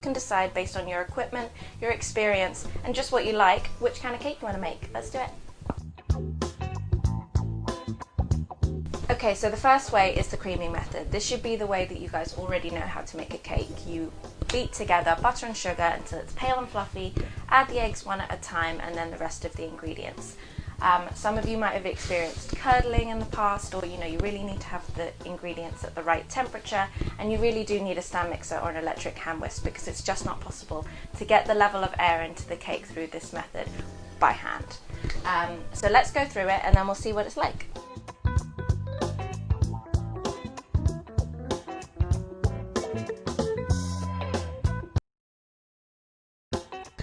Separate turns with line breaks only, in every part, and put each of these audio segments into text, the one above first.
can decide based on your equipment, your experience, and just what you like, which kind of cake you want to make. Let's do it. Okay, so the first way is the creaming method. This should be the way that you guys already know how to make a cake. You beat together butter and sugar until it's pale and fluffy, add the eggs one at a time, and then the rest of the ingredients. Some of you might have experienced curdling in the past, or you really need to have the ingredients at the right temperature, and you really do need a stand mixer or an electric hand whisk because it's just not possible to get the level of air into the cake through this method by hand. So let's go through it and then we'll see what it's like.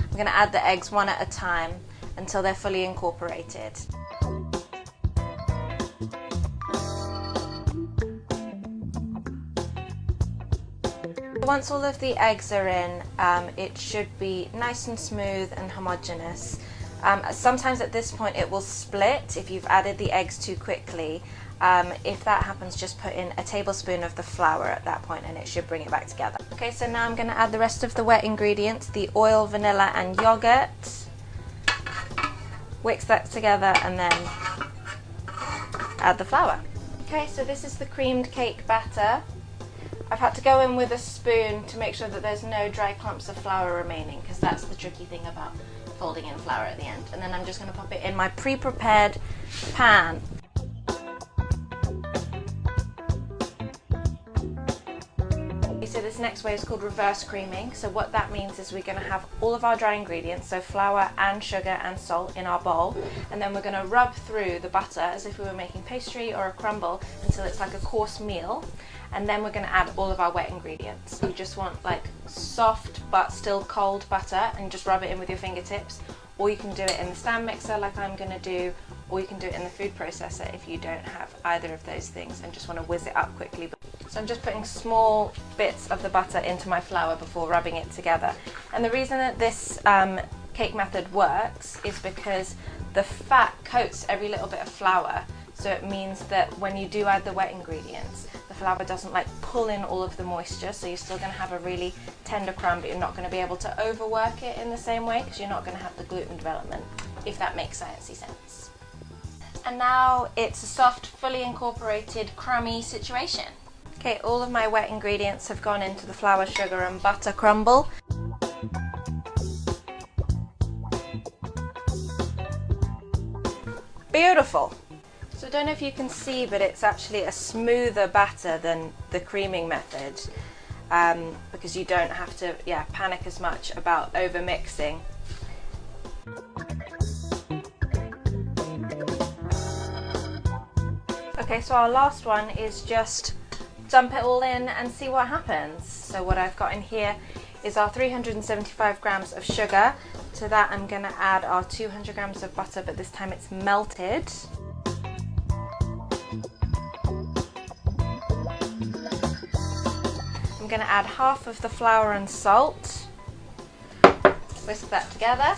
I'm going to add the eggs one at a time until they're fully incorporated. Once all of the eggs are in, it should be nice and smooth and homogeneous. Sometimes at this point it will split if you've added the eggs too quickly. If that happens, just put in a tablespoon of the flour at that point and it should bring it back together. Okay, so now I'm going to add the rest of the wet ingredients, the oil, vanilla and yogurt. Whisk that together and then add the flour. Okay, so this is the creamed cake batter. I've had to go in with a spoon to make sure that there's no dry clumps of flour remaining, because that's the tricky thing about folding in flour at the end. And then I'm just going to pop it in my pre-prepared pan. So this next way is called reverse creaming. So what that means is we're going to have all of our dry ingredients, so flour and sugar and salt, in our bowl, and then we're going to rub through the butter as if we were making pastry or a crumble until it's like a coarse meal, and then we're going to add all of our wet ingredients. You just want like soft but still cold butter and just rub it in with your fingertips, or you can do it in the stand mixer like I'm going to do, or you can do it in the food processor if you don't have either of those things and just want to whiz it up quickly. So I'm just putting small bits of the butter into my flour before rubbing it together. And the reason that this cake method works is because the fat coats every little bit of flour, so it means that when you do add the wet ingredients, the flour doesn't like pull in all of the moisture, so you're still going to have a really tender crumb, but you're not going to be able to overwork it in the same way because you're not going to have the gluten development, if that makes sciencey sense. And now it's a soft, fully incorporated, crummy situation. Okay, all of my wet ingredients have gone into the flour, sugar and butter crumble. Beautiful! So I don't know if you can see, but it's actually a smoother batter than the creaming method, because you don't have to panic as much about over mixing. Okay, so our last one is just dump it all in and see what happens. So what I've got in here is our 375 grams of sugar. To that I'm going to add our 200 grams of butter, but this time it's melted. I'm going to add half of the flour and salt. Whisk that together.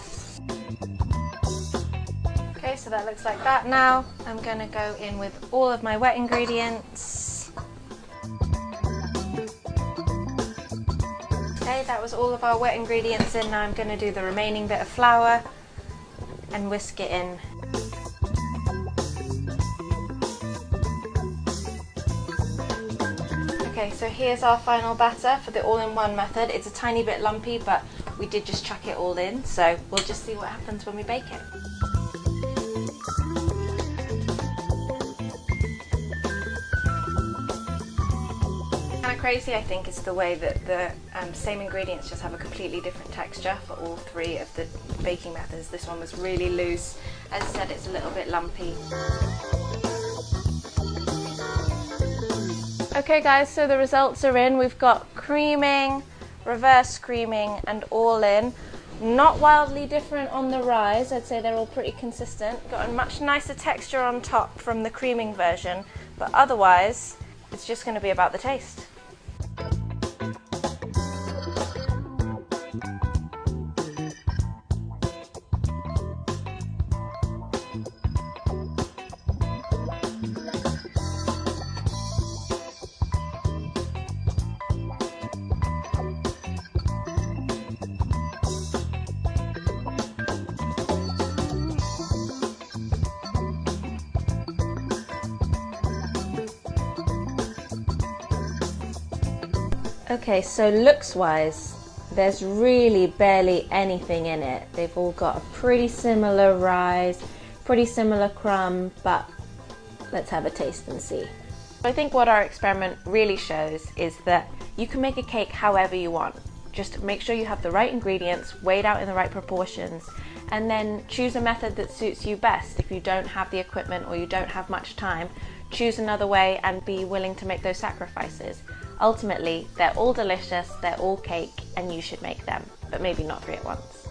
Okay, so that looks like that now. I'm going to go in with all of my wet ingredients. Okay, that was all of our wet ingredients in. Now I'm going to do the remaining bit of flour and whisk it in. Okay, so here's our final batter for the all-in-one method. It's a tiny bit lumpy, but we did just chuck it all in, so we'll just see what happens when we bake it. Kind of crazy, I think, is the way that the same ingredients just have a completely different texture for all three of the baking methods. This one was really loose. As I said, it's a little bit lumpy. Okay guys, so the results are in. We've got creaming, reverse creaming and all in. Not wildly different on the rise, I'd say they're all pretty consistent. Got a much nicer texture on top from the creaming version, but otherwise it's just going to be about the taste. Okay, so looks wise, there's really barely anything in it. They've all got a pretty similar rise, pretty similar crumb, but let's have a taste and see. I think what our experiment really shows is that you can make a cake however you want. Just make sure you have the right ingredients, weighed out in the right proportions, and then choose a method that suits you best. If you don't have the equipment or you don't have much time, choose another way and be willing to make those sacrifices. Ultimately, they're all delicious, they're all cake, and you should make them, but maybe not 3 at once.